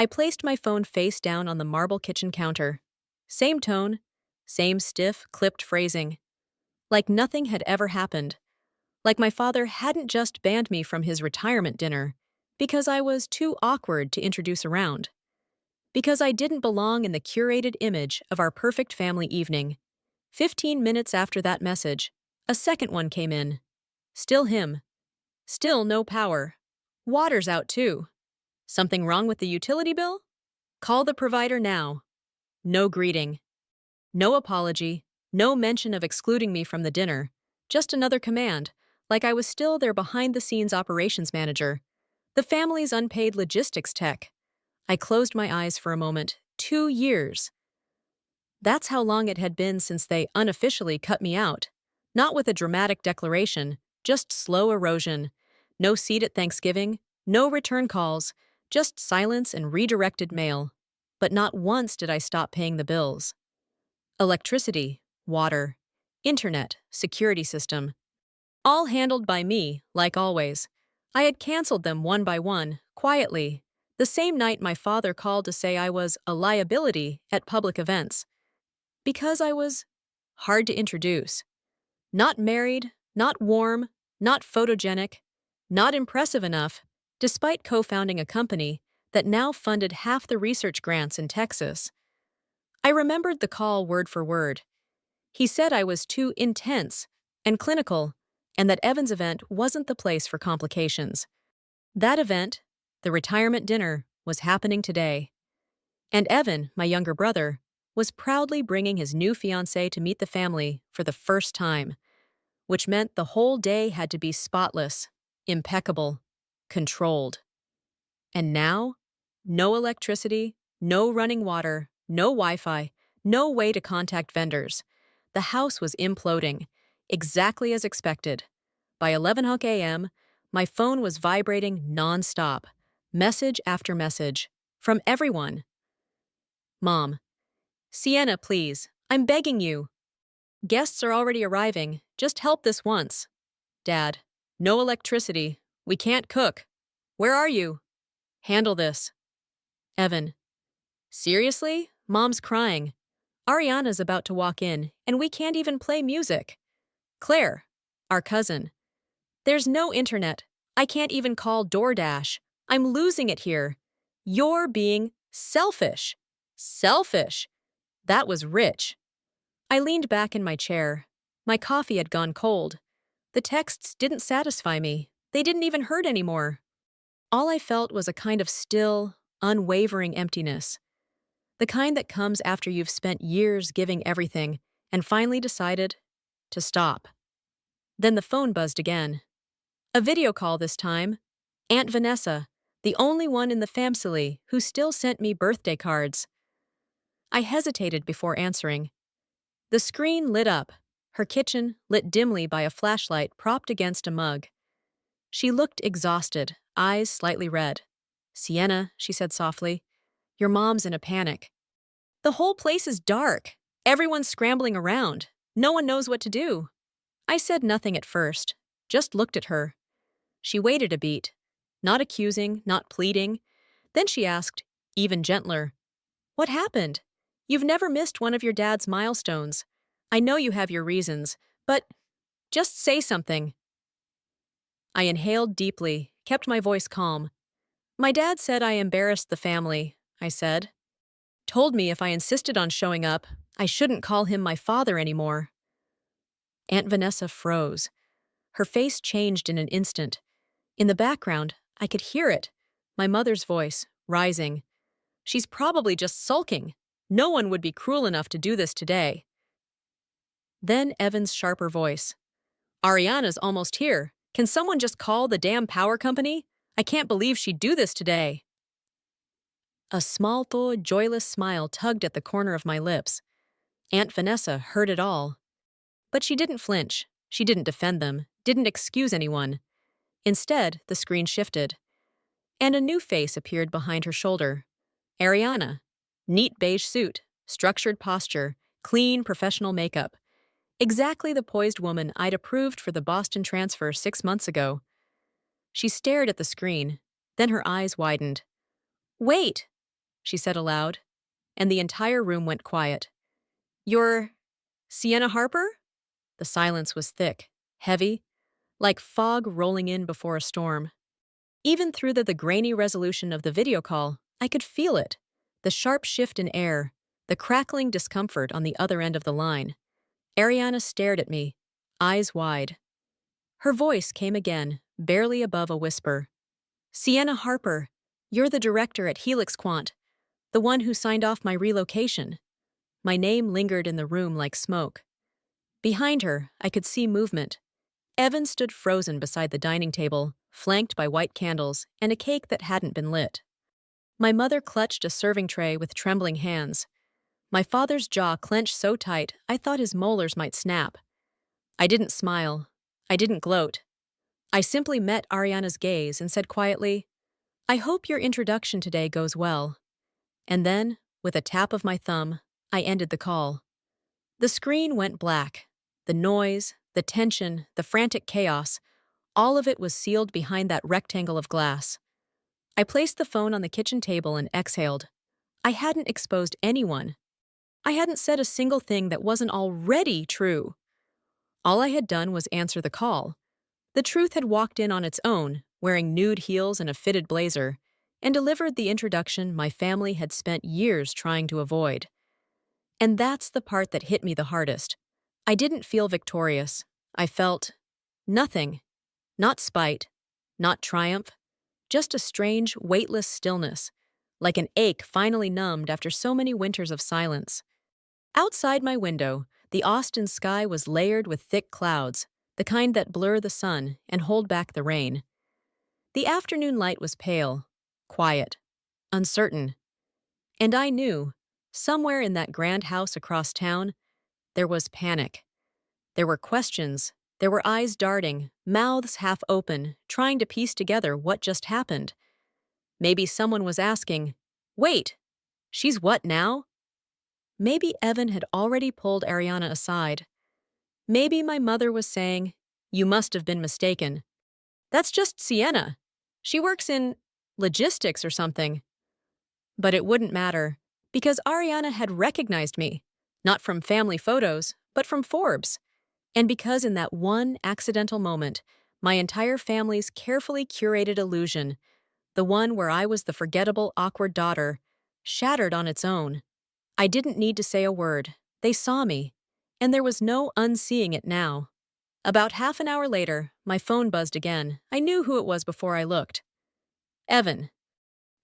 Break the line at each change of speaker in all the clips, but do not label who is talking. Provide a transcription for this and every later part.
I placed my phone face down on the marble kitchen counter. Same tone, same stiff, clipped phrasing. Like nothing had ever happened. Like my father hadn't just banned me from his retirement dinner because I was too awkward to introduce around. Because I didn't belong in the curated image of our perfect family evening. 15 minutes after that message, a second one came in. Still him. Still no power. Water's out too. Something wrong with the utility bill? Call the provider now. No greeting. No apology. No mention of excluding me from the dinner. Just another command, like I was still their behind-the-scenes operations manager. The family's unpaid logistics tech. I closed my eyes for a moment. 2 years. That's how long it had been since they unofficially cut me out. Not with a dramatic declaration, just slow erosion. No seat at Thanksgiving, no return calls, just silence and redirected mail. But not once did I stop paying the bills. Electricity, water, internet, security system. All handled by me, like always. I had canceled them one by one, quietly, the same night my father called to say I was a liability at public events. Because I was hard to introduce. Not married, not warm, not photogenic, not impressive enough, despite co-founding a company that now funded half the research grants in Texas. I remembered the call word for word. He said I was too intense and clinical, and that Evan's event wasn't the place for complications. That event, the retirement dinner, was happening today. And Evan, my younger brother, was proudly bringing his new fiancé to meet the family for the first time, which meant the whole day had to be spotless, impeccable, controlled. And now, no electricity, no running water, no Wi-Fi, no way to contact vendors. The house was imploding, exactly as expected. By 11 a.m., my phone was vibrating nonstop, message after message, from everyone. Mom, Sienna, please, I'm begging you. Guests are already arriving, just help this once. Dad, no electricity, we can't cook. Where are you? Handle this. Evan, seriously? Mom's crying. Ariana's about to walk in, and we can't even play music. Claire, our cousin. There's no internet. I can't even call DoorDash. I'm losing it here. You're being selfish. Selfish. That was rich. I leaned back in my chair. My coffee had gone cold. The texts didn't satisfy me. They didn't even hurt anymore. All I felt was a kind of still, unwavering emptiness. The kind that comes after you've spent years giving everything and finally decided to stop. Then the phone buzzed again. A video call this time. Aunt Vanessa, the only one in the family who still sent me birthday cards. I hesitated before answering. The screen lit up, her kitchen lit dimly by a flashlight propped against a mug. She looked exhausted, eyes slightly red. Sienna, she said softly, your mom's in a panic. The whole place is dark. Everyone's scrambling around. No one knows what to do. I said nothing at first, just looked at her. She waited a beat, not accusing, not pleading. Then she asked, even gentler, what happened? You've never missed one of your dad's milestones. I know you have your reasons, but just say something. I inhaled deeply, kept my voice calm. My dad said I embarrassed the family, I said. Told me if I insisted on showing up, I shouldn't call him my father anymore. Aunt Vanessa froze. Her face changed in an instant. In the background, I could hear it, my mother's voice, rising. She's probably just sulking. No one would be cruel enough to do this today. Then Evan's sharper voice. Ariana's almost here. Can someone just call the damn power company? I can't believe she'd do this today. A small, joyless smile tugged at the corner of my lips. Aunt Vanessa heard it all. But she didn't flinch. She didn't defend them, didn't excuse anyone. Instead, the screen shifted. And a new face appeared behind her shoulder. Ariana. Neat beige suit, structured posture, clean, professional makeup. Exactly the poised woman I'd approved for the Boston transfer 6 months ago. She stared at the screen, then her eyes widened. Wait! she said aloud, and the entire room went quiet. You're Sienna Harper? The silence was thick, heavy, like fog rolling in before a storm. Even through the grainy resolution of the video call, I could feel it. The sharp shift in air, the crackling discomfort on the other end of the line. Ariana stared at me, eyes wide. Her voice came again, barely above a whisper. Sienna Harper, you're the director at Helix Quant, the one who signed off my relocation. My name lingered in the room like smoke. Behind her, I could see movement. Evan stood frozen beside the dining table, flanked by white candles and a cake that hadn't been lit. My mother clutched a serving tray with trembling hands. My father's jaw clenched so tight I thought his molars might snap. I didn't smile. I didn't gloat. I simply met Ariana's gaze and said quietly, I hope your introduction today goes well. And then, with a tap of my thumb, I ended the call. The screen went black. The noise, the tension, the frantic chaos, all of it was sealed behind that rectangle of glass. I placed the phone on the kitchen table and exhaled. I hadn't exposed anyone. I hadn't said a single thing that wasn't already true. All I had done was answer the call. The truth had walked in on its own, wearing nude heels and a fitted blazer, and delivered the introduction my family had spent years trying to avoid. And that's the part that hit me the hardest. I didn't feel victorious. I felt nothing. Not spite, not triumph, just a strange, weightless stillness, like an ache finally numbed after so many winters of silence. Outside my window, the Austin sky was layered with thick clouds, the kind that blur the sun and hold back the rain. The afternoon light was pale, quiet, uncertain. And I knew, somewhere in that grand house across town, there was panic. There were questions. There were eyes darting, mouths half open, trying to piece together what just happened. Maybe someone was asking, wait, she's what now? Maybe Evan had already pulled Ariana aside. Maybe my mother was saying, you must have been mistaken. That's just Sienna. She works in logistics or something. But it wouldn't matter, because Ariana had recognized me, not from family photos, but from Forbes. And because in that one accidental moment, my entire family's carefully curated illusion, the one where I was the forgettable, awkward daughter, shattered on its own. I didn't need to say a word. They saw me, and there was no unseeing it now. About half an hour later, my phone buzzed again. I knew who it was before I looked. Evan.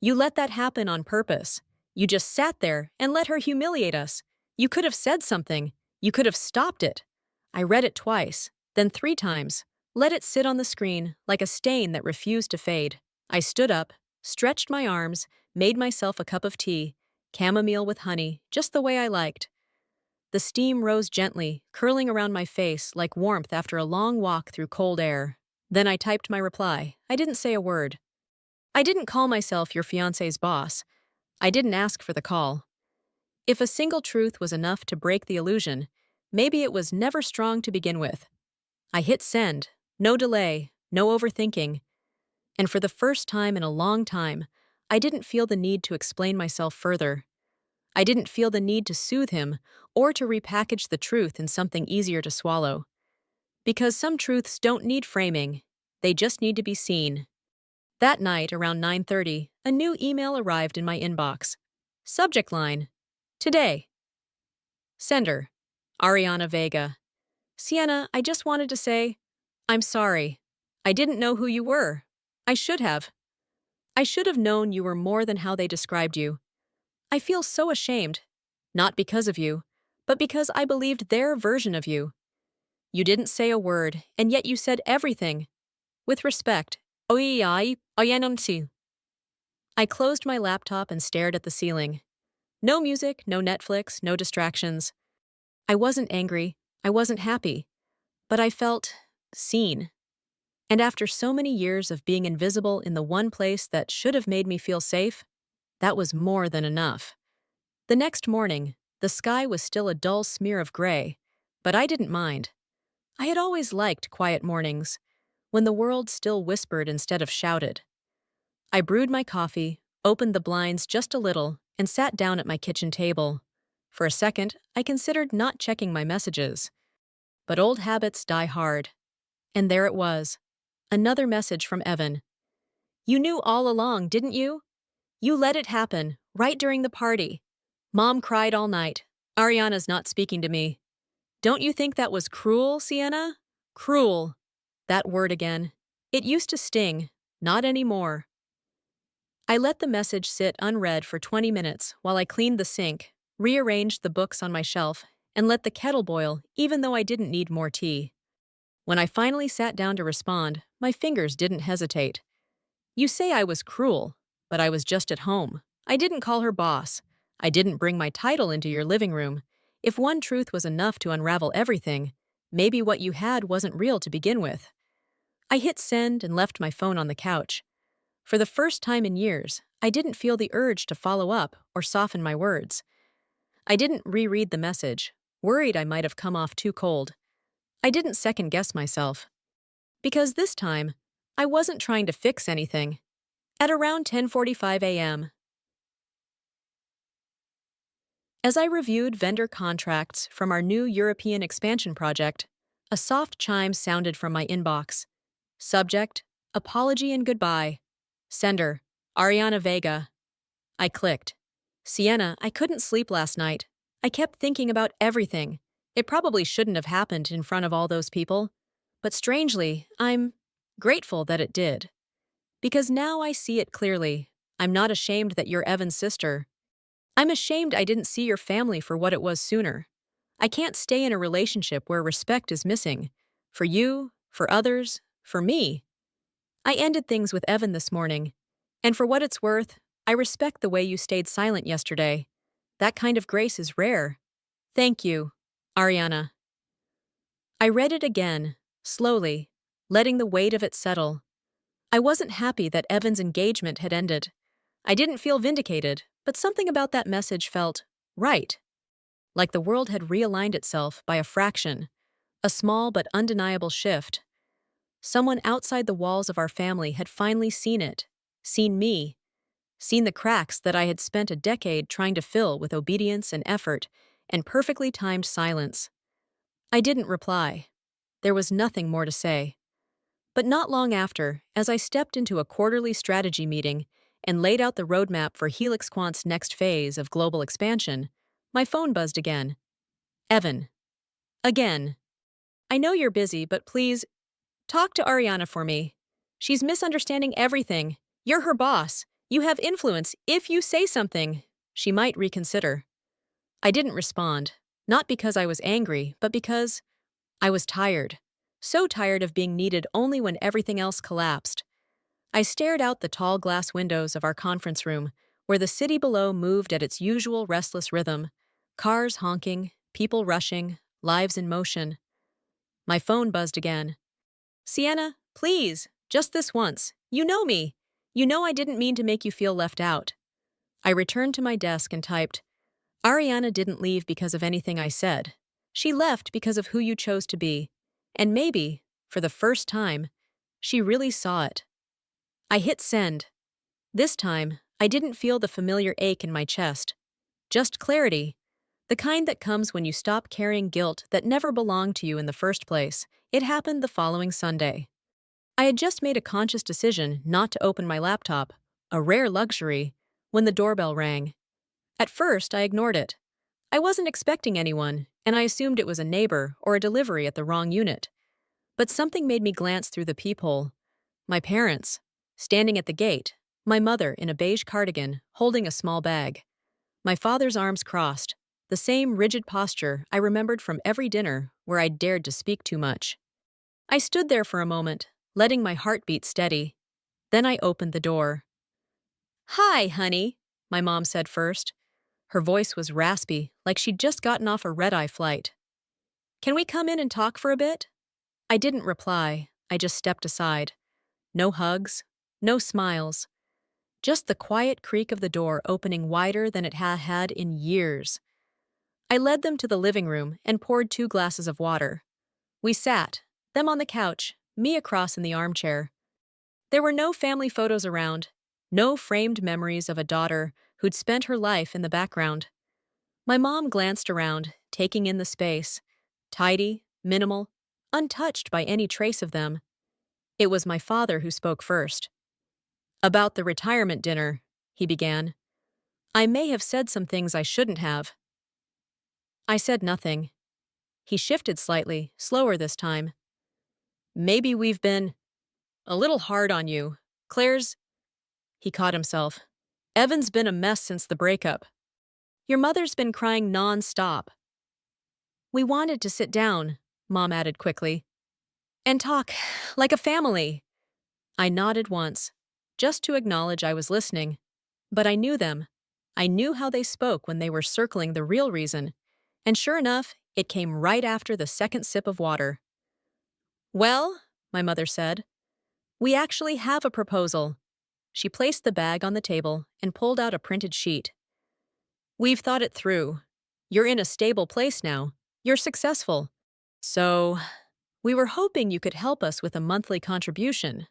You let that happen on purpose. You just sat there and let her humiliate us. You could have said something. You could have stopped it. I read it twice, then 3 times, let it sit on the screen like a stain that refused to fade. I stood up, stretched my arms, made myself a cup of tea, chamomile with honey, just the way I liked. The steam rose gently, curling around my face like warmth after a long walk through cold air. Then I typed my reply. I didn't say a word. I didn't call myself your fiancé's boss. I didn't ask for the call. If a single truth was enough to break the illusion, maybe it was never strong to begin with. I hit send, no delay, no overthinking. And for the first time in a long time, I didn't feel the need to explain myself further. I didn't feel the need to soothe him or to repackage the truth in something easier to swallow. Because some truths don't need framing, they just need to be seen. That night, around 9:30, a new email arrived in my inbox. Subject line, today. Sender, Ariana Vega. Sienna, I just wanted to say, I'm sorry. I didn't know who you were. I should have. I should have known you were more than how they described you. I feel so ashamed. Not because of you, but because I believed their version of you. You didn't say a word, and yet you said everything. With respect. I closed my laptop and stared at the ceiling. No music, no Netflix, no distractions. I wasn't angry. I wasn't happy. But I felt seen. And after so many years of being invisible in the one place that should have made me feel safe, that was more than enough. The next morning, the sky was still a dull smear of gray, but I didn't mind. I had always liked quiet mornings, when the world still whispered instead of shouted. I brewed my coffee, opened the blinds just a little, and sat down at my kitchen table. For a second, I considered not checking my messages. But old habits die hard. And there it was. Another message from Evan. You knew all along, didn't you? You let it happen, right during the party. Mom cried all night. Ariana's not speaking to me. Don't you think that was cruel, Sienna? Cruel. That word again. It used to sting. Not anymore. I let the message sit unread for 20 minutes while I cleaned the sink, rearranged the books on my shelf, and let the kettle boil even though I didn't need more tea. When I finally sat down to respond, my fingers didn't hesitate. You say I was cruel, but I was just at home. I didn't call her boss. I didn't bring my title into your living room. If one truth was enough to unravel everything, maybe what you had wasn't real to begin with. I hit send and left my phone on the couch. For the first time in years, I didn't feel the urge to follow up or soften my words. I didn't reread the message, worried I might have come off too cold. I didn't second-guess myself. Because this time, I wasn't trying to fix anything. At around 10:45 a.m., as I reviewed vendor contracts from our new European expansion project, a soft chime sounded from my inbox. Subject, apology and goodbye. Sender, Ariana Vega. I clicked. Sienna, I couldn't sleep last night. I kept thinking about everything. It probably shouldn't have happened in front of all those people. But strangely, I'm grateful that it did. Because now I see it clearly. I'm not ashamed that you're Evan's sister. I'm ashamed I didn't see your family for what it was sooner. I can't stay in a relationship where respect is missing. For you, for others, for me. I ended things with Evan this morning. And for what it's worth, I respect the way you stayed silent yesterday. That kind of grace is rare. Thank you, Ariana. I read it again, slowly, letting the weight of it settle. I wasn't happy that Evan's engagement had ended. I didn't feel vindicated, but something about that message felt right. Like the world had realigned itself by a fraction, a small but undeniable shift. Someone outside the walls of our family had finally seen it, seen me, seen the cracks that I had spent a decade trying to fill with obedience and effort and perfectly timed silence. I didn't reply. There was nothing more to say. But not long after, as I stepped into a quarterly strategy meeting and laid out the roadmap for HelixQuant's next phase of global expansion, my phone buzzed again. Evan. Again. I know you're busy, but please, talk to Ariana for me. She's misunderstanding everything. You're her boss. You have influence. If you say something, she might reconsider. I didn't respond, not because I was angry, but because I was tired. So tired of being needed only when everything else collapsed. I stared out the tall glass windows of our conference room, where the city below moved at its usual restless rhythm. Cars honking, people rushing, lives in motion. My phone buzzed again. Sienna, please, just this once. You know me. You know I didn't mean to make you feel left out. I returned to my desk and typed, Ariana didn't leave because of anything I said. She left because of who you chose to be. And maybe, for the first time, she really saw it. I hit send. This time, I didn't feel the familiar ache in my chest. Just clarity. The kind that comes when you stop carrying guilt that never belonged to you in the first place. It happened the following Sunday. I had just made a conscious decision not to open my laptop, a rare luxury, when the doorbell rang. At first, I ignored it. I wasn't expecting anyone, and I assumed it was a neighbor or a delivery at the wrong unit. But something made me glance through the peephole. My parents, standing at the gate, my mother in a beige cardigan, holding a small bag. My father's arms crossed, the same rigid posture I remembered from every dinner where I'd dared to speak too much. I stood there for a moment, letting my heart beat steady. Then I opened the door. Hi, honey, my mom said first. Her voice was raspy, like she'd just gotten off a red-eye flight. Can we come in and talk for a bit? I didn't reply. I just stepped aside. No hugs, no smiles. Just the quiet creak of the door opening wider than it had in years. I led them to the living room and poured 2 glasses of water. We sat, them on the couch, me across in the armchair. There were no family photos around, no framed memories of a daughter who'd spent her life in the background. My mom glanced around, taking in the space. Tidy, minimal, untouched by any trace of them. It was my father who spoke first. "About the retirement dinner," he began. "I may have said some things I shouldn't have." I said nothing. He shifted slightly, slower this time. "Maybe we've been a little hard on you. Claire's—" He caught himself. "Evan's been a mess since the breakup. Your mother's been crying non-stop." "We wanted to sit down," Mom added quickly, "and talk like a family." I nodded once, just to acknowledge I was listening. But I knew them. I knew how they spoke when they were circling the real reason. And sure enough, it came right after the second sip of water. "Well," my mother said, "we actually have a proposal." She placed the bag on the table and pulled out a printed sheet. "We've thought it through. You're in a stable place now. You're successful. So, we were hoping you could help us with a monthly contribution.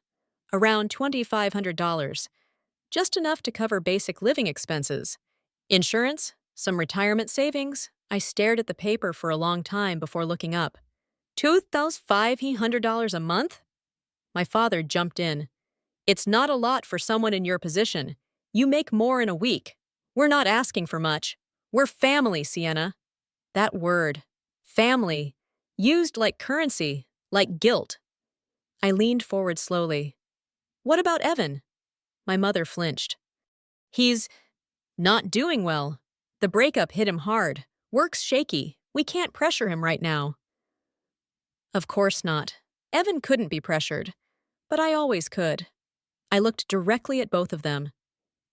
Around $2,500. Just enough to cover basic living expenses. Insurance, some retirement savings." I stared at the paper for a long time before looking up. $2,500 a month? My father jumped in. "It's not a lot for someone in your position. You make more in a week. We're not asking for much. We're family, Sienna." That word, family, used like currency, like guilt. I leaned forward slowly. "What about Evan?" My mother flinched. "He's not doing well. The breakup hit him hard. Work's shaky. We can't pressure him right now." Of course not. Evan couldn't be pressured. But I always could. I looked directly at both of them.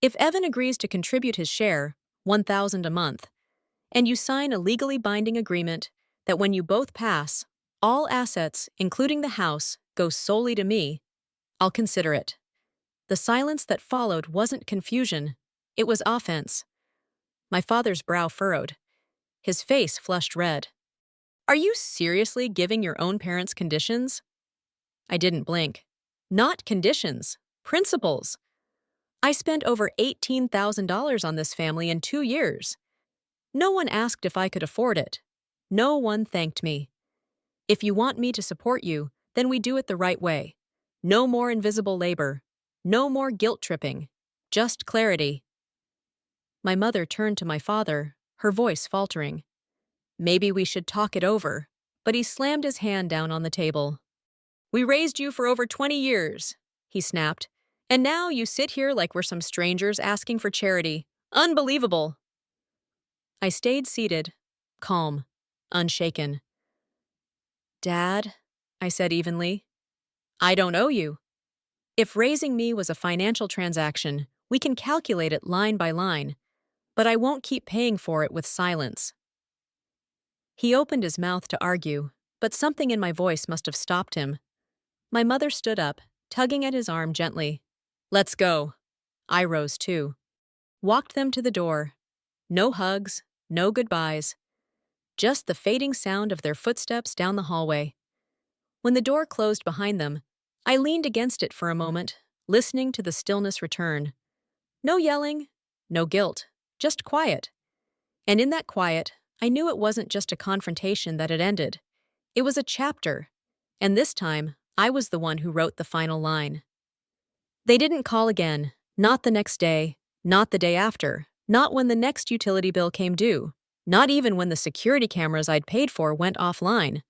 If Evan agrees to contribute his share, $1,000 a month, and you sign a legally binding agreement that when you both pass, all assets, including the house, go solely to me, I'll consider it. The silence that followed wasn't confusion. It was offense. My father's brow furrowed. His face flushed red. "Are you seriously giving your own parents conditions?" I didn't blink. "Not conditions. Principles. I spent over $18,000 on this family in 2 years. No one asked if I could afford it. No one thanked me. If you want me to support you, then we do it the right way. No more invisible labor. No more guilt tripping. Just clarity." My mother turned to my father, her voice faltering. "Maybe we should talk it over." But he slammed his hand down on the table. "We raised you for over 20 years, he snapped. "And now you sit here like we're some strangers asking for charity. Unbelievable." I stayed seated, calm, unshaken. "Dad," I said evenly, "I don't owe you. If raising me was a financial transaction, we can calculate it line by line, but I won't keep paying for it with silence." He opened his mouth to argue, but something in my voice must have stopped him. My mother stood up, tugging at his arm gently. "Let's go." I rose too. Walked them to the door. No hugs, no goodbyes. Just the fading sound of their footsteps down the hallway. When the door closed behind them, I leaned against it for a moment, listening to the stillness return. No yelling, no guilt, just quiet. And in that quiet, I knew it wasn't just a confrontation that had ended. It was a chapter, and this time, I was the one who wrote the final line. They didn't call again, not the next day, not the day after, not when the next utility bill came due, not even when the security cameras I'd paid for went offline.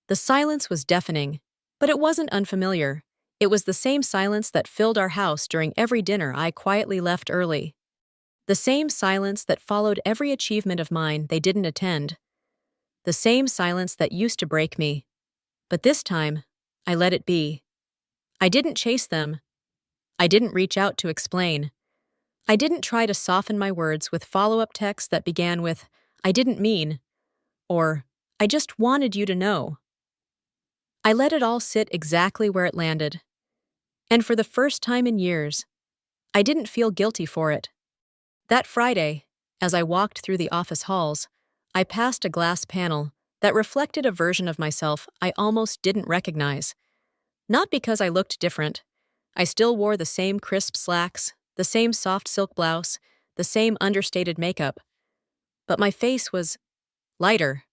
The silence was deafening, but it wasn't unfamiliar. It was the same silence that filled our house during every dinner I quietly left early. The same silence that followed every achievement of mine they didn't attend. The same silence that used to break me. But this time, I let it be. I didn't chase them. I didn't reach out to explain. I didn't try to soften my words with follow-up texts that began with, "I didn't mean," or, "I just wanted you to know." I let it all sit exactly where it landed. And for the first time in years, I didn't feel guilty for it. That Friday, as I walked through the office halls, I passed a glass panel that reflected a version of myself I almost didn't recognize. Not because I looked different. I still wore the same crisp slacks, the same soft silk blouse, the same understated makeup. But my face was lighter,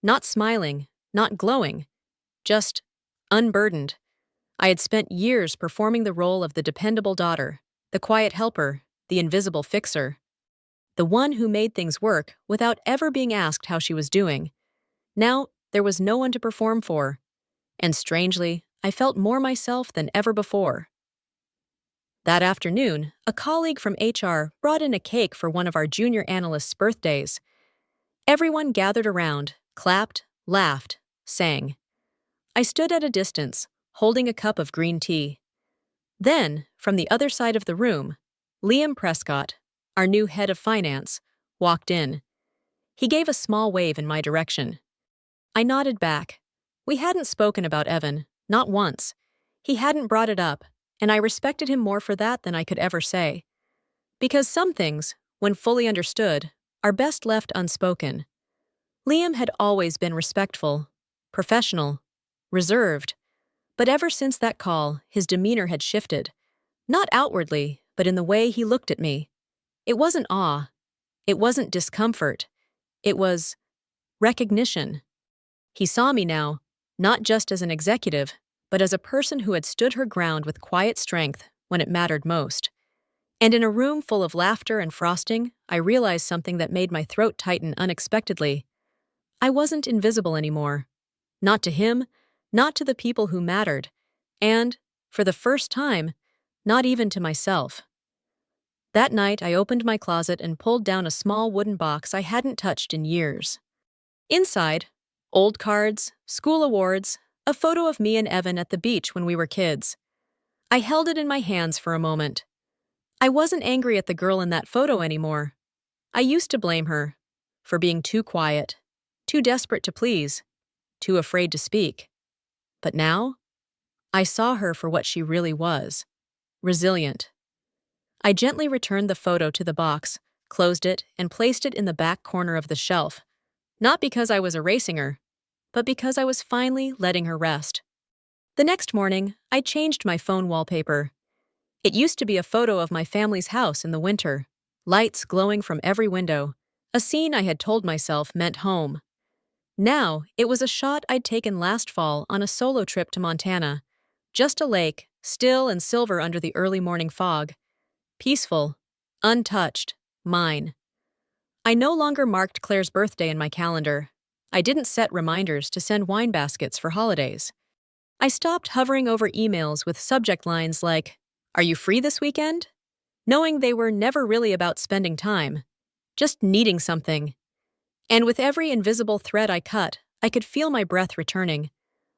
not smiling, not glowing, just unburdened. I had spent years performing the role of the dependable daughter, the quiet helper, the invisible fixer, the one who made things work without ever being asked how she was doing. Now, there was no one to perform for, and strangely, I felt more myself than ever before. That afternoon, a colleague from HR brought in a cake for one of our junior analysts' birthdays. Everyone gathered around, clapped, laughed, sang. I stood at a distance, holding a cup of green tea. Then, from the other side of the room, Liam Prescott, our new head of finance, walked in. He gave a small wave in my direction. I nodded back. We hadn't spoken about Evan, not once. He hadn't brought it up, and I respected him more for that than I could ever say. Because some things, when fully understood, are best left unspoken. Liam had always been respectful, professional, reserved, but ever since that call, his demeanor had shifted. Not outwardly, but in the way he looked at me. It wasn't awe. It wasn't discomfort. It was recognition. He saw me now, not just as an executive, but as a person who had stood her ground with quiet strength when it mattered most. And in a room full of laughter and frosting, I realized something that made my throat tighten unexpectedly. I wasn't invisible anymore. Not to him, not to the people who mattered, and, for the first time, not even to myself. That night, I opened my closet and pulled down a small wooden box I hadn't touched in years. Inside, old cards, school awards, a photo of me and Evan at the beach when we were kids. I held it in my hands for a moment. I wasn't angry at the girl in that photo anymore. I used to blame her for being too quiet, too desperate to please, too afraid to speak. But now, I saw her for what she really was, resilient. I gently returned the photo to the box, closed it, and placed it in the back corner of the shelf, not because I was erasing her, but because I was finally letting her rest. The next morning, I changed my phone wallpaper. It used to be a photo of my family's house in the winter, lights glowing from every window, a scene I had told myself meant home. Now, it was a shot I'd taken last fall on a solo trip to Montana. Just a lake, still and silver under the early morning fog. Peaceful, untouched, mine. I no longer marked Claire's birthday in my calendar. I didn't set reminders to send wine baskets for holidays. I stopped hovering over emails with subject lines like, "Are you free this weekend?" Knowing they were never really about spending time, just needing something. And with every invisible thread I cut, I could feel my breath returning.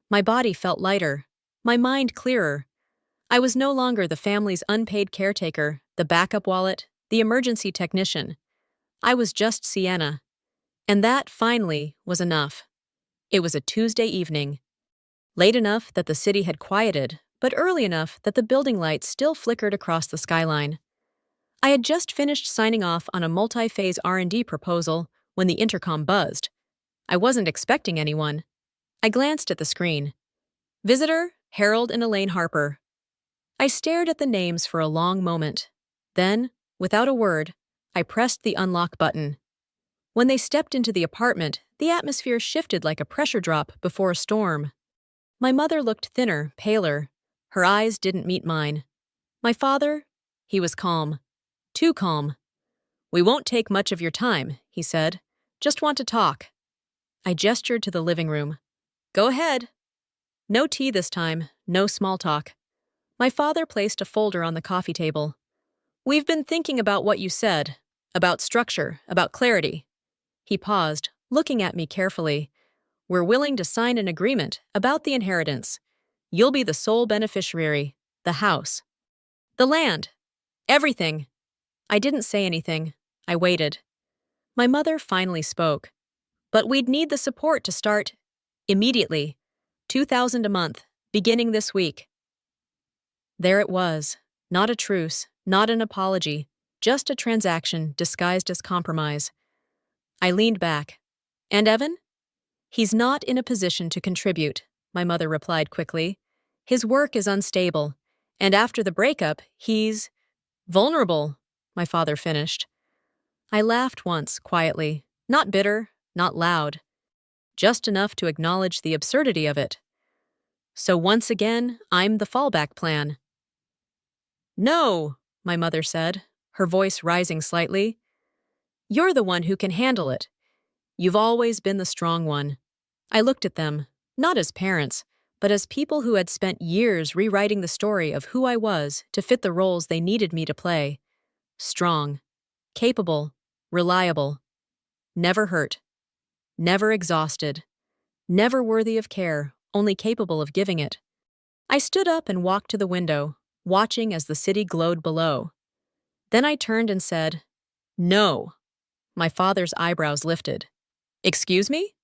My body felt lighter, my mind clearer. I was no longer the family's unpaid caretaker, the backup wallet, the emergency technician. I was just Sienna. And that, finally, was enough. It was a Tuesday evening. Late enough that the city had quieted, but early enough that the building lights still flickered across the skyline. I had just finished signing off on a multi-phase R&D proposal when the intercom buzzed. I wasn't expecting anyone. I glanced at the screen. Visitor, Harold and Elaine Harper. I stared at the names for a long moment. Then, without a word, I pressed the unlock button. When they stepped into the apartment, the atmosphere shifted like a pressure drop before a storm. My mother looked thinner, paler. Her eyes didn't meet mine. My father? He was calm. Too calm. "We won't take much of your time," he said. "Just want to talk." I gestured to the living room. "Go ahead." No tea this time, no small talk. My father placed a folder on the coffee table. "We've been thinking about what you said, about structure, about clarity." He paused, looking at me carefully. "We're willing to sign an agreement about the inheritance. You'll be the sole beneficiary, the house, the land, everything." I didn't say anything. I waited. My mother finally spoke. "But we'd need the support to start immediately. 2,000 a month, beginning this week." There it was. Not a truce, not an apology, just a transaction disguised as compromise. I leaned back. "And Evan?" "He's not in a position to contribute," my mother replied quickly. "His work is unstable, and after the breakup, he's..." Vulnerable, my father finished. I laughed once, quietly, not bitter, not loud, just enough to acknowledge the absurdity of it. So once again, I'm the fallback plan. No, my mother said, her voice rising slightly. You're the one who can handle it. You've always been the strong one. I looked at them, not as parents, but as people who had spent years rewriting the story of who I was to fit the roles they needed me to play. Strong, capable, reliable, never hurt, never exhausted, never worthy of care, only capable of giving it. I stood up and walked to the window, watching as the city glowed below. Then I turned and said, "No." My father's eyebrows lifted. "Excuse me?"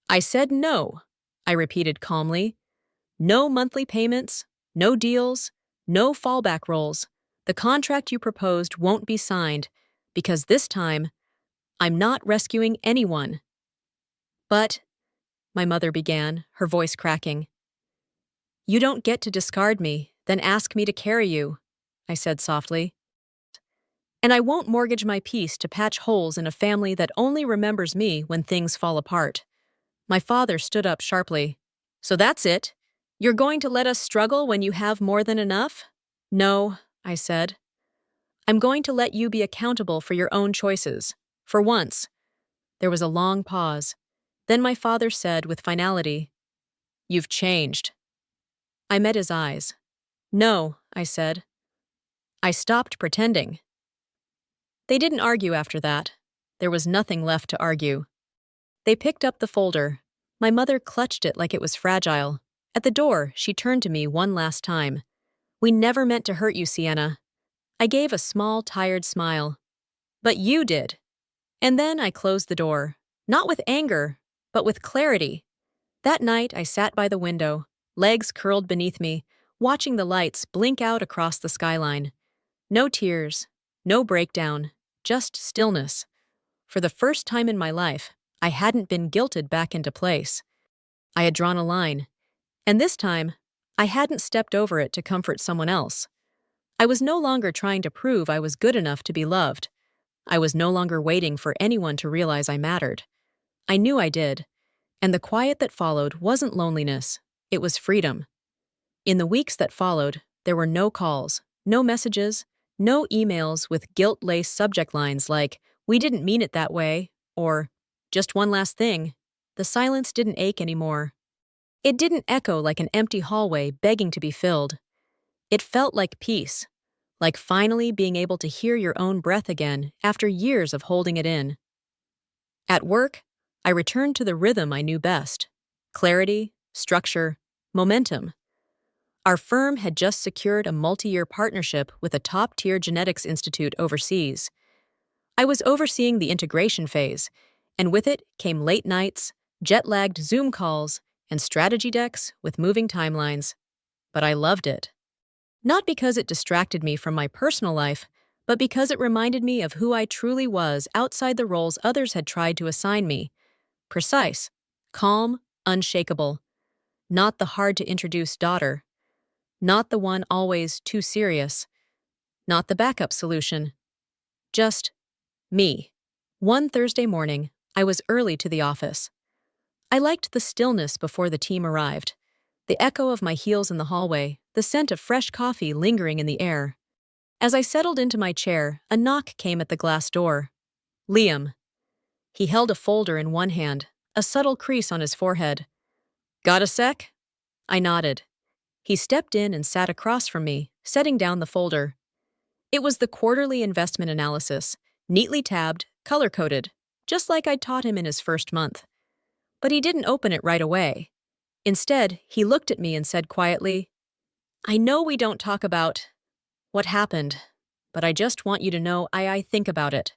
I said no, I repeated calmly. No monthly payments, no deals, no fallback roles. The contract you proposed won't be signed, because this time, I'm not rescuing anyone. But, my mother began, her voice cracking. You don't get to discard me, then ask me to carry you, I said softly. And I won't mortgage my peace to patch holes in a family that only remembers me when things fall apart. My father stood up sharply. So that's it? You're going to let us struggle when you have more than enough? No, I said. I'm going to let you be accountable for your own choices. For once. There was a long pause. Then my father said with finality, You've changed. I met his eyes. No, I said. I stopped pretending. They didn't argue after that. There was nothing left to argue. They picked up the folder. My mother clutched it like it was fragile. At the door, she turned to me one last time. We never meant to hurt you, Sienna. I gave a small, tired smile. But you did. And then I closed the door. Not with anger, but with clarity. That night, I sat by the window, legs curled beneath me, watching the lights blink out across the skyline. No tears, no breakdown, just stillness. For the first time in my life, I hadn't been guilted back into place. I had drawn a line. And this time, I hadn't stepped over it to comfort someone else. I was no longer trying to prove I was good enough to be loved. I was no longer waiting for anyone to realize I mattered. I knew I did. And the quiet that followed wasn't loneliness. It was freedom. In the weeks that followed, there were no calls, no messages, no emails with guilt-laced subject lines like, "We didn't mean it that way," or, "Just one last thing." The silence didn't ache anymore. It didn't echo like an empty hallway begging to be filled. It felt like peace, like finally being able to hear your own breath again after years of holding it in. At work, I returned to the rhythm I knew best: clarity, structure, momentum. Our firm had just secured a multi-year partnership with a top-tier genetics institute overseas. I was overseeing the integration phase, and with it came late nights, jet-lagged Zoom calls, and strategy decks with moving timelines. But I loved it. Not because it distracted me from my personal life, but because it reminded me of who I truly was outside the roles others had tried to assign me. Precise, calm, unshakable. Not the hard-to-introduce daughter. Not the one always too serious. Not the backup solution. Just me. One Thursday morning, I was early to the office. I liked the stillness before the team arrived. The echo of my heels in the hallway, the scent of fresh coffee lingering in the air. As I settled into my chair, a knock came at the glass door. Liam. He held a folder in one hand, a subtle crease on his forehead. Got a sec? I nodded. He stepped in and sat across from me, setting down the folder. It was the quarterly investment analysis, neatly tabbed, color-coded, just like I'd taught him in his first month. But he didn't open it right away. Instead, he looked at me and said quietly, I know we don't talk about what happened, but I just want you to know I think about it.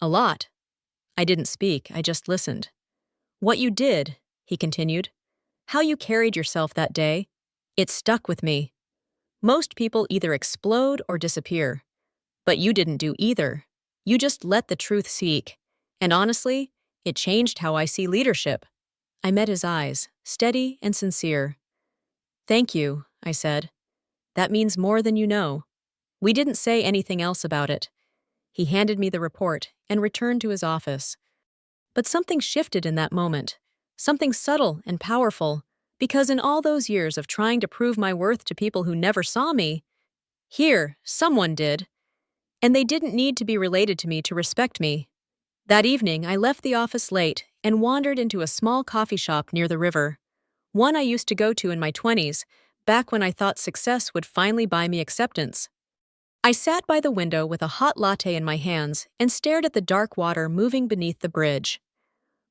A lot. I didn't speak, I just listened. What you did, he continued, how you carried yourself that day, it stuck with me. Most people either explode or disappear. But you didn't do either. You just let the truth speak. And honestly, it changed how I see leadership. I met his eyes, steady and sincere. Thank you, I said. That means more than you know. We didn't say anything else about it. He handed me the report and returned to his office. But something shifted in that moment, something subtle and powerful, because in all those years of trying to prove my worth to people who never saw me, here, someone did. And they didn't need to be related to me to respect me. That evening, I left the office late and wandered into a small coffee shop near the river. One I used to go to in my 20s, back when I thought success would finally buy me acceptance. I sat by the window with a hot latte in my hands and stared at the dark water moving beneath the bridge.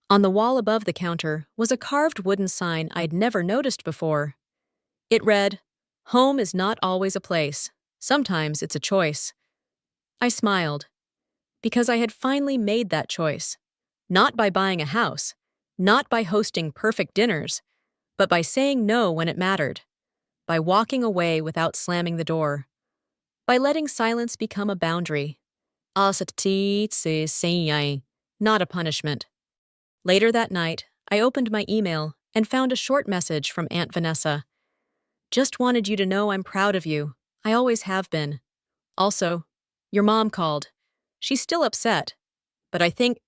On the wall above the counter was a carved wooden sign I'd never noticed before. It read, "Home is not always a place. Sometimes it's a choice." I smiled, because I had finally made that choice. Not by buying a house, not by hosting perfect dinners, but by saying no when it mattered, by walking away without slamming the door, by letting silence become a boundary. Not a punishment. Later that night, I opened my email and found a short message from Aunt Vanessa. "Just wanted you to know I'm proud of you. I always have been. Also, your mom called. She's still upset, but I think,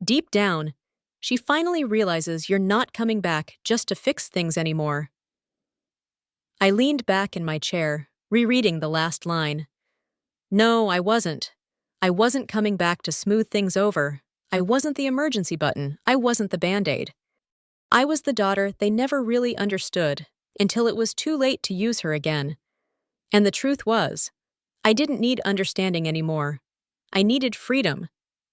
deep down, she finally realizes you're not coming back just to fix things anymore." I leaned back in my chair, rereading the last line. No, I wasn't. I wasn't coming back to smooth things over. I wasn't the emergency button. I wasn't the Band-Aid. I was the daughter they never really understood until it was too late to use her again. And the truth was, I didn't need understanding anymore. I needed freedom.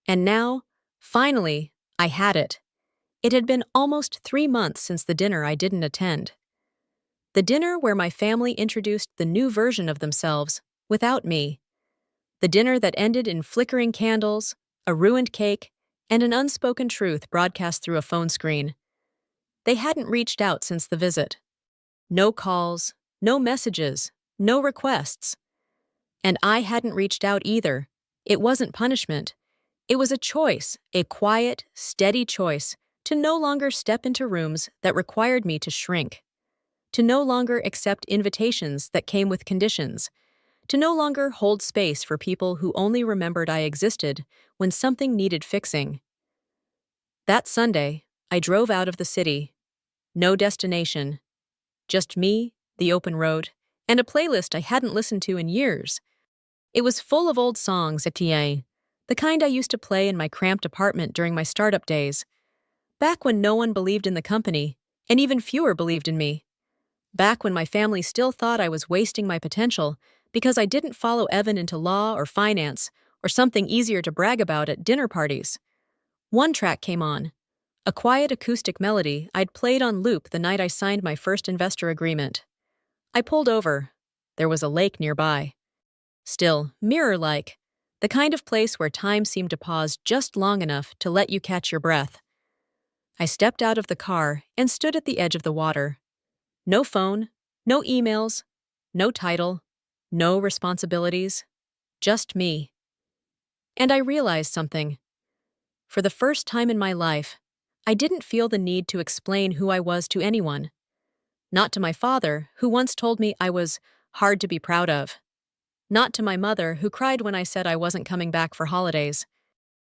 And now, finally, I had it. It had been almost 3 months since the dinner I didn't attend. The dinner where my family introduced the new version of themselves, without me. The dinner that ended in flickering candles, a ruined cake, and an unspoken truth broadcast through a phone screen. They hadn't reached out since the visit. No calls, no messages, no requests. And I hadn't reached out either. It wasn't punishment. It was a choice, a quiet, steady choice, to no longer step into rooms that required me to shrink, to no longer accept invitations that came with conditions, to no longer hold space for people who only remembered I existed when something needed fixing. That Sunday, I drove out of the city. No destination. Just me, the open road, and a playlist I hadn't listened to in years. It was full of old songs at TA, the kind I used to play in my cramped apartment during my startup days. Back when no one believed in the company, and even fewer believed in me. Back when my family still thought I was wasting my potential because I didn't follow Evan into law or finance or something easier to brag about at dinner parties. One track came on, a quiet acoustic melody I'd played on loop the night I signed my first investor agreement. I pulled over. There was a lake nearby. Still, mirror-like, the kind of place where time seemed to pause just long enough to let you catch your breath. I stepped out of the car and stood at the edge of the water. No phone, no emails, no title, no responsibilities, just me. And I realized something. For the first time in my life, I didn't feel the need to explain who I was to anyone. Not to my father, who once told me I was hard to be proud of. Not to my mother, who cried when I said I wasn't coming back for holidays.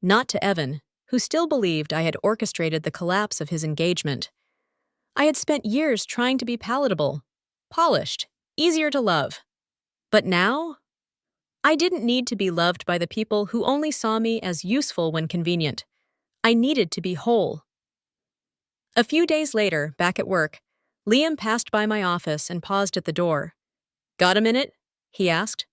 Not to Evan, who still believed I had orchestrated the collapse of his engagement. I had spent years trying to be palatable, polished, easier to love. But now, I didn't need to be loved by the people who only saw me as useful when convenient. I needed to be whole. A few days later, back at work, Liam passed by my office and paused at the door. "Got a minute?" he asked.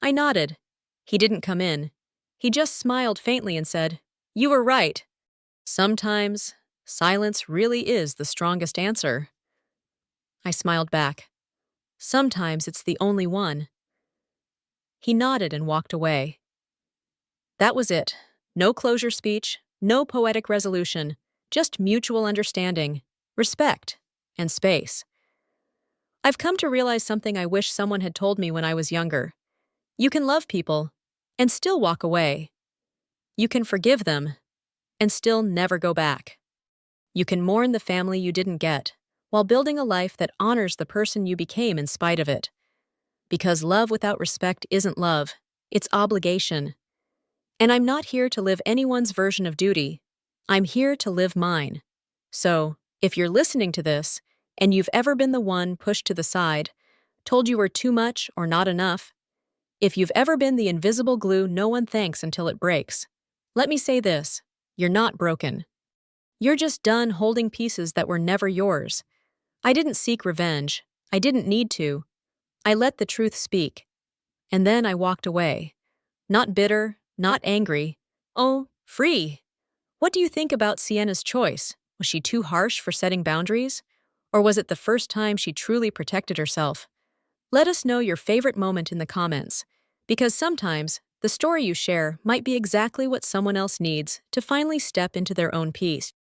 I nodded. He didn't come in. He just smiled faintly and said, "You were right. Sometimes, silence really is the strongest answer." I smiled back. Sometimes it's the only one. He nodded and walked away. That was it. No closure speech, no poetic resolution, just mutual understanding, respect, and space. I've come to realize something I wish someone had told me when I was younger. You can love people and still walk away. You can forgive them and still never go back. You can mourn the family you didn't get while building a life that honors the person you became in spite of it. Because love without respect isn't love, it's obligation. And I'm not here to live anyone's version of duty. I'm here to live mine. So, if you're listening to this, and you've ever been the one pushed to the side, told you were too much or not enough, if you've ever been the invisible glue no one thanks until it breaks, let me say this: you're not broken. You're just done holding pieces that were never yours. I didn't seek revenge. I didn't need to. I let the truth speak. And then I walked away. Not bitter, not angry. Oh, free. What do you think about Sienna's choice? Was she too harsh for setting boundaries? Or was it the first time she truly protected herself? Let us know your favorite moment in the comments, because sometimes the story you share might be exactly what someone else needs to finally step into their own peace.